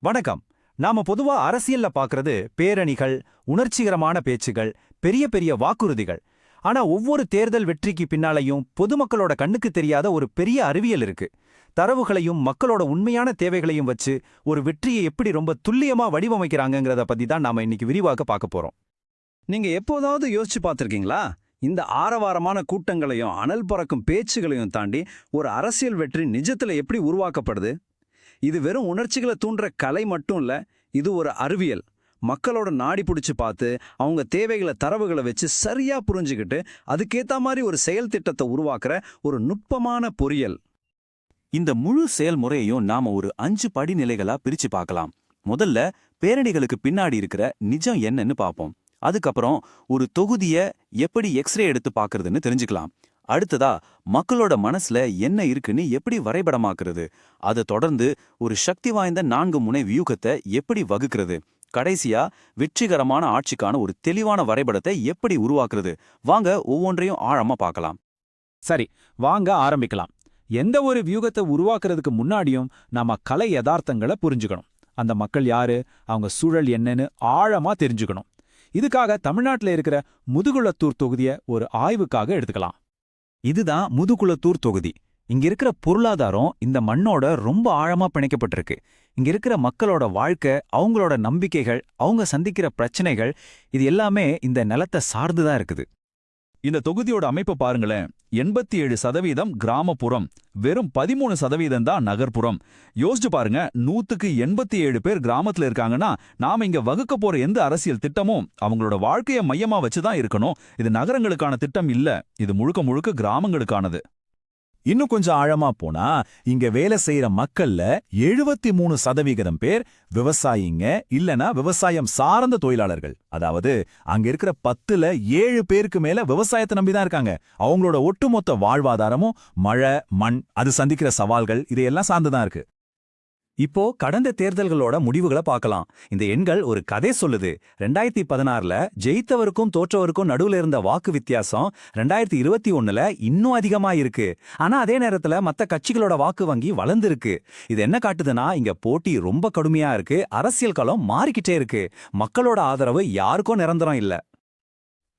வணக்கம். நாம பொதுவா அரசியல்ல பாக்குறது பேரணிகள், உணர்ச்சிகரமான பேச்சுகள், பெரிய பெரிய வாக்குறுதிகள். ஆனா ஒவ்வொரு தேர்தல் வெற்றிக்கு பின்னாலையும் பொதுமக்களோட கண்ணுக்கு தெரியாத ஒரு பெரிய அறிவியல் இருக்கு. தரவுகளையும் மக்களோட உண்மையான தேவைகளையும் வச்சு ஒரு வெற்றியை எப்படி ரொம்ப துல்லியமா வடிவமைக்கிறாங்கங்கிறத பத்தி தான் நாம இன்னைக்கு விரிவாக பார்க்க போறோம். நீங்க எப்போதாவது யோசிச்சு பார்த்திருக்கீங்களா? இந்த ஆரவாரமான கூட்டங்களையும் அனல் பறக்கும் பேச்சுகளையும் தாண்டி ஒரு அரசியல் வெற்றி நிஜத்துல எப்படி உருவாக்கப்படுது? இது வெறும் உணர்ச்சிகளை தூண்டுற கலை மட்டும் இல்ல, இது ஒரு அறிவியல். மக்களோட நாடி பிடிச்சு பார்த்து அவங்க தேவைகளை தரவுகளை வச்சு சரியா புரிஞ்சுக்கிட்டு அதுக்கேத்த மாதிரி ஒரு செயல் திட்டத்தை உருவாக்குற ஒரு நுட்பமான பொறியியல். இந்த முழு செயல்முறையையும் நாம ஒரு 5 படிநிலைகளா பிரிச்சு பார்க்கலாம். முதல்ல பேரணிகளுக்கு பின்னாடி இருக்கிற நிஜம் என்னன்னு பார்ப்போம். அதுக்கப்புறம் ஒரு தொகுதியை எப்படி எக்ஸ்ரே எடுத்து பார்க்கறதுன்னு தெரிஞ்சுக்கலாம். அடுத்ததா மக்களோட மனசுல என்ன இருக்குன்னு எப்படி வரைபடமாக்குறது, அதை தொடர்ந்து ஒரு சக்தி வாய்ந்த 4 முனை வியூகத்தை எப்படி வகுக்கிறது, கடைசியா வெற்றிகரமான ஆட்சிக்கான ஒரு தெளிவான வரைபடத்தை எப்படி உருவாக்குறது. வாங்க ஒவ்வொன்றையும் ஆழமா பார்க்கலாம். சரி, வாங்க ஆரம்பிக்கலாம். எந்த ஒரு வியூகத்தை உருவாக்குறதுக்கு முன்னாடியும் நாம கலை யதார்த்தங்களை புரிஞ்சுக்கணும். அந்த மக்கள் யாரு, அவங்க சூழல் என்னன்னு ஆழமா தெரிஞ்சுக்கணும். இதுக்காக தமிழ்நாட்டில் இருக்கிற முதுகுளத்தூர் தொகுதியை ஒரு ஆய்வுக்காக எடுத்துக்கலாம். இதுதான் முதுகுளத்தூர் தொகுதி. இங்க இருக்கிற பொருளாதாரம் இந்த மண்ணோட ரொம்ப ஆழமா பிணைக்கப்பட்டிருக்கு. இங்க இருக்கிற மக்களோட வாழ்க்கை, அவங்களோட நம்பிக்கைகள், அவங்க சந்திக்கிற பிரச்சனைகள், இது எல்லாமே இந்த நிலத்தை சார்ந்துதான் இருக்குது. இந்த தொகுதியோட அமைப்பை பாருங்களேன். 87% கிராமப்புறம், வெறும் 13% தான் நகர்ப்புறம். யோசிச்சு பாருங்க, 100க்கு 87 பேர் கிராமத்துல இருக்காங்கன்னா நாம இங்க வகுக்க போற எந்த அரசியல் திட்டமும் அவங்களோட வாழ்க்கையை மையமா வச்சுதான் இருக்கணும். இது நகரங்களுக்கான திட்டம் இல்ல, இது முழுக்க முழுக்க கிராமங்களுக்கானது. இன்னும் கொஞ்சம் ஆழமா போனா இங்க வேலை செய்யற மக்கள்ல 73% பேர் விவசாயிங்க இல்லனா விவசாயம் சார்ந்த தொழிலாளர்கள். அதாவது அங்க இருக்கிற 10ல 7 பேருக்கு மேல விவசாயத்தை நம்பிதான் இருக்காங்க. அவங்களோட ஒட்டுமொத்த வாழ்வாதாரமும் மழை, மண், அது சந்திக்கிற சவால்கள் இதையெல்லாம் சார்ந்துதான் இருக்கு. இப்போ கடந்த தேர்தல்களோட முடிவுகளை பார்க்கலாம். இந்த எண்கள் ஒரு கதை சொல்லுது. 2016ல ஜெயித்தவருக்கும் தோற்றவருக்கும் நடுவுல இருந்த வாக்கு வித்தியாசம் 2021ல இன்னும் அதிகமா இருக்கு. ஆனா அதே நேரத்துல மத்த கட்சிகளோட வாக்கு வங்கி வளர்ந்துருக்கு. இது என்ன காட்டுதுன்னா, இங்க போட்டி ரொம்ப கடுமையா இருக்கு, அரசியல் களம் மாறிக்கிட்டே இருக்கு, மக்களோட ஆதரவு யாருக்கும் நிரந்தரம் இல்ல.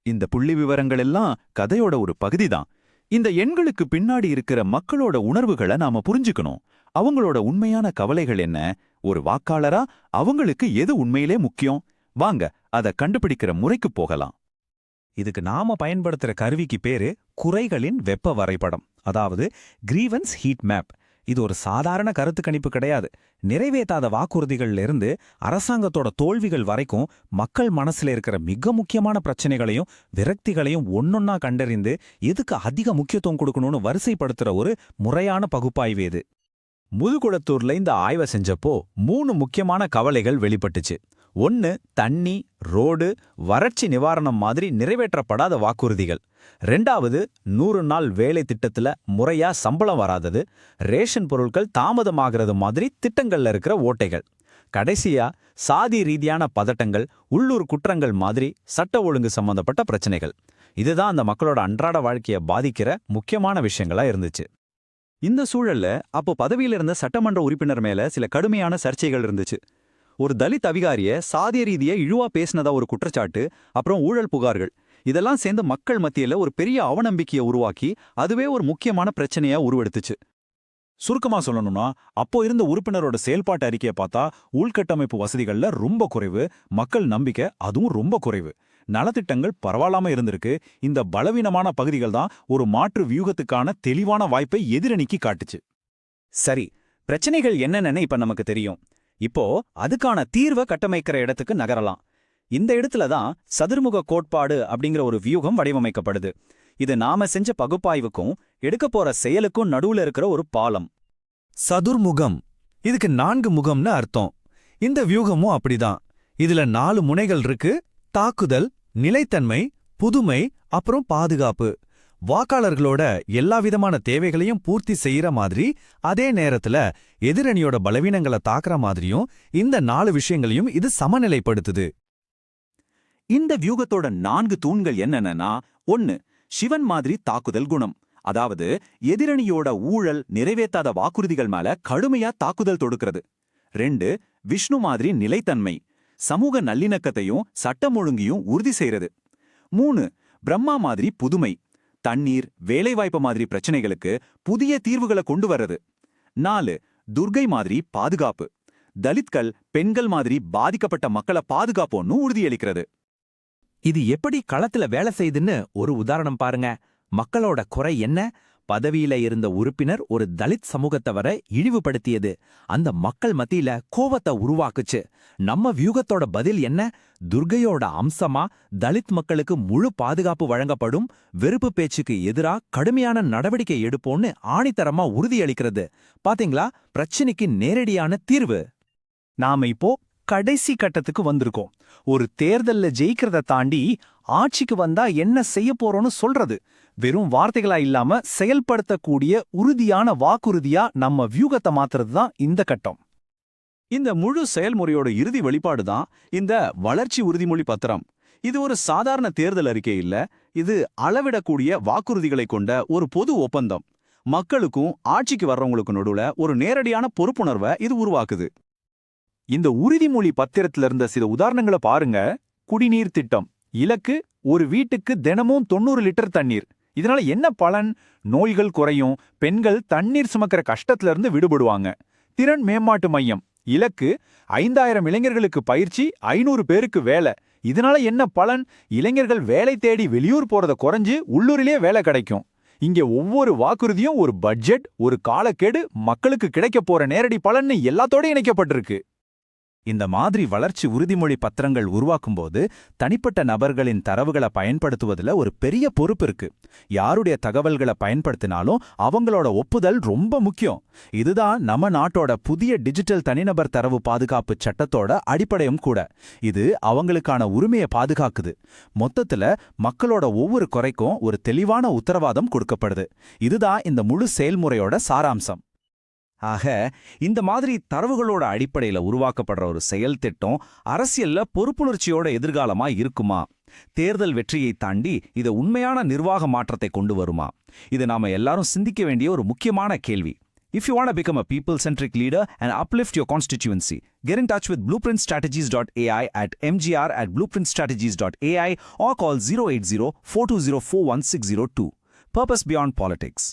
இந்த புள்ளி விவரங்கள் எல்லாம் கதையோட ஒரு பகுதிதான். இந்த எண்களுக்கு பின்னாடி இருக்கிற மக்களோட உணர்வுகளை நாம புரிஞ்சுக்கணும். அவங்களோட உண்மையான கவலைகள் என்ன, ஒரு வாக்காளரா அவங்களுக்கு எது உண்மையிலே முக்கியம்? வாங்க அதை கண்டுபிடிக்கிற முறைக்கு போகலாம். இதுக்கு நாம பயன்படுத்துற கருவிக்கு பேரு குறைகளின் வெப்ப வரைபடம், அதாவது கிரீவன்ஸ் ஹீட் மேப். இது ஒரு சாதாரண கருத்து கணிப்பு கிடையாது. நிறைவேற்றாத வாக்குறுதிகள்ல இருந்து அரசாங்கத்தோட தோல்விகள் வரைக்கும் மக்கள் மனசுல இருக்கிற மிக முக்கியமான பிரச்சனைகளையும் விரக்திகளையும் ஒன்னொன்னா கண்டறிந்து எதுக்கு அதிக முக்கியத்துவம் கொடுக்கணும்னு வரிசைப்படுத்துற ஒரு முறையான பகுப்பாய்வு இது. முதுகுளத்தூர்ல இந்த ஆய்வை செஞ்சப்போ 3 முக்கியமான கவலைகள் வெளிப்பட்டுச்சு. 1, தண்ணி, ரோடு, வறட்சி நிவாரணம் மாதிரி நிறைவேற்றப்படாத வாக்குறுதிகள். 2வது, 100 நாள் வேலை திட்டத்துல முறையா சம்பளம் வராதது, ரேஷன் பொருட்கள் தாமதமாகிறது மாதிரி திட்டங்கள்ல இருக்கிற ஓட்டைகள். கடைசியா, சாதி ரீதியான பதட்டங்கள், உள்ளூர் குற்றங்கள் மாதிரி சட்ட ஒழுங்கு சம்பந்தப்பட்ட பிரச்சனைகள். இதுதான் அந்த மக்களோட அன்றாட வாழ்க்கையை பாதிக்கிற முக்கியமான விஷயங்களா இருந்துச்சு. இந்த சூழல்ல அப்போ பதவியில இருந்த சட்டமன்ற உறுப்பினர் மேல சில கடுமையான சர்ச்சைகள் இருந்துச்சு. ஒரு தலித் அதிகாரிய சாதிய ரீதியா இழிவா பேசினதா ஒரு குற்றச்சாட்டு, அப்புறம் ஊழல் புகார்கள். இதெல்லாம் சேர்ந்து மக்கள் மத்தியில ஒரு பெரிய அவநம்பிக்கையை உருவாக்கி அதுவே ஒரு முக்கியமான பிரச்சனையா உருவெடுத்துச்சு. சுருக்கமா சொல்லணும்னா, அப்போ இருந்த உறுப்பினரோட செயல்பாட்டு அறிக்கையை பார்த்தா உள்கட்டமைப்பு வசதிகள்ல ரொம்ப குறைவு, மக்கள் நம்பிக்கை அதுவும் ரொம்ப குறைவு. நலத்திட்டங்கள் பரவாயில்லாம இருந்திருக்கு. இந்த பலவீனமான பகுதிகள் தான் ஒரு மாற்று வியூகத்துக்கான தெளிவான வாய்ப்பை எதிரணிக்கு காட்டுச்சு. சரி, பிரச்சனைகள் என்னென்னு இப்ப நமக்கு தெரியும். இப்போ அதுக்கான தீர்வை கட்டமைக்கிற இடத்துக்கு நகரலாம். இந்த இடத்துல தான் சதுர்முக கோட்பாடு அப்படிங்கிற ஒரு வியூகம் வடிவமைக்கப்படுது. இது நாம செஞ்ச பகுப்பாய்வுக்கும் எடுக்க போற செயலுக்கும் நடுவுல இருக்கிற ஒரு பாலம். சதுர்முகம், இதுக்கு 4 முகம்னு அர்த்தம். இந்த வியூகமும் அப்படிதான். இதுல 4 முனைகள் இருக்கு: தாக்குதல், நிலைத்தன்மை, புதுமை, அப்புறம் பாதுகாப்பு. வாக்காளர்களோட எல்லா விதமான தேவைகளையும் பூர்த்தி செய்யற மாதிரி, அதே நேரத்துல எதிரணியோட பலவீனங்களை தாக்குற மாதிரியும் இந்த 4 விஷயங்களையும் இது சமநிலைப்படுத்துது. இந்த வியூகத்தோட 4 தூண்கள் என்னன்னா, 1, சிவன் மாதிரி தாக்குதல் குணம். அதாவது எதிரணியோட ஊழல், நிறைவேற்றாத வாக்குறுதிகள் மேல கடுமையா தாக்குதல் தொடுக்கிறது. 2 விஷ்ணு மாதிரி நிலைத்தன்மை, சமூக நல்லிணக்கத்தையும் சட்டம் ஒழுங்கையும் உறுதி செய்யறது. 3 பிரம்மா மாதிரி புதுமை, தண்ணீர் வேலைவாய்ப்பு மாதிரி பிரச்சனைகளுக்கு புதிய தீர்வுகளை கொண்டு வர்றது. 4 துர்கை மாதிரி பாதுகாப்பு, தலித்கள் பெண்கள் மாதிரி பாதிக்கப்பட்ட மக்களை பாதுகாப்போன்னு உறுதியளிக்கிறது. இது எப்படி களத்துல வேலை செய்யுதுன்னு ஒரு உதாரணம் பாருங்க. மக்களோட குறை என்ன? பதவியில இருந்த உறுப்பினர் ஒரு தலித் சமூகத்தை வர இழிவுபடுத்தியது. அந்த மக்கள் மத்தியில கோவத்தை உருவாக்குச்சு. நம்ம வியூகத்தோட பதில் என்ன? துர்கையோட அம்சமா தலித் மக்களுக்கு முழு பாதுகாப்பு வழங்கப்படும், வெறுப்பு பேச்சுக்கு எதிரா கடுமையான நடவடிக்கை எடுப்போம்னு ஆணித்தரமா உறுதியளிக்கிறது. பாத்தீங்களா, பிரச்சனைக்கு நேரடியான தீர்வு. நாம இப்போ கடைசி கட்டத்துக்கு வந்திருக்கோம். ஒரு தேர்தல்ல ஜெயிக்கிறத தாண்டி ஆட்சிக்கு வந்தா என்ன செய்ய போறோம்னு சொல்றது. வெறும் வார்த்தைகளா இல்லாம செயல்படுத்தக்கூடிய உறுதியான வாக்குறுதியா நம்ம வியூகத்தை மாத்துறது தான் இந்த கட்டம். இந்த முழு செயல்முறையோட இறுதி வெளிப்பாடு தான் இந்த வளர்ச்சி உறுதிமொழி பத்திரம். இது ஒரு சாதாரண தேர்தல் அறிக்கை இல்ல, இது அளவிடக்கூடிய வாக்குறுதிகளை கொண்ட ஒரு பொது ஒப்பந்தம். மக்களுக்கும் ஆட்சிக்கு வர்றவங்களுக்கும் நடுவுல ஒரு நேரடியான பொறுப்புணர்வை இது உருவாக்குது. இந்த உறுதிமொழி பத்திரத்துல இருந்த சில உதாரணங்களை பாருங்க. குடிநீர் திட்டம். இலக்கு, ஒரு வீட்டுக்கு தினமும் 90 லிட்டர் தண்ணீர். இதனால என்ன பலன்? நோய்கள் குறையும், பெண்கள் தண்ணீர் சுமக்கிற கஷ்டத்துல இருந்து விடுபடுவாங்க. திறன் மேம்பாட்டு மையம். இலக்கு, 5000 இளைஞர்களுக்கு பயிற்சி, 500 பேருக்கு வேலை. இதனால என்ன பலன்? இளைஞர்கள் வேலை தேடி வெளியூர் போறத குறைஞ்சு உள்ளூரிலேயே வேலை கிடைக்கும். இங்க ஒவ்வொரு வாக்குறுதியும் ஒரு பட்ஜெட், ஒரு காலக்கெடு, மக்களுக்கு கிடைக்க போற நேரடி பலன்னு எல்லாத்தோட இணைக்கப்பட்டிருக்கு. இந்த மாதிரி வளர்ச்சி உறுதிமொழி பத்திரங்கள் உருவாக்கும்போது தனிப்பட்ட நபர்களின் தரவுகளை பயன்படுத்துவதில் ஒரு பெரிய பொறுப்பு இருக்கு. யாருடைய தகவல்களை பயன்படுத்தினாலும் அவங்களோட ஒப்புதல் ரொம்ப முக்கியம். இதுதான் நம்ம நாட்டோட புதிய டிஜிட்டல் தனிநபர் தரவு பாதுகாப்பு சட்டத்தோட அடிப்படையும் கூட. இது அவங்களுக்கான உரிமையை பாதுகாக்குது. மொத்தத்துல மக்களோட ஒவ்வொரு குறைக்கும் ஒரு தெளிவான உத்தரவாதம் கொடுக்கப்படுது. இதுதான் இந்த முழு செயல்முறையோட சாராம்சம். ஆக, இந்த மாதிரி தரவுகளோட அடிப்படையில உருவாக்கப்படுற ஒரு செயல் திட்டம் அரசியல்ல பொறுப்புணர்ச்சியோட எதிர்காலமா இருக்குமா? தேர்தல் வெற்றியை தாண்டி இது உண்மையான நிர்வாக மாற்றத்தை கொண்டு வருமா? இது நாம எல்லாரும் சிந்திக்க வேண்டிய ஒரு முக்கியமான கேள்வி. If you want to become a people-centric leader and uplift your constituency, get in touch with blueprintstrategies.ai at mgr@blueprintstrategies.ai or call 080-420-41602. Purpose Beyond Politics.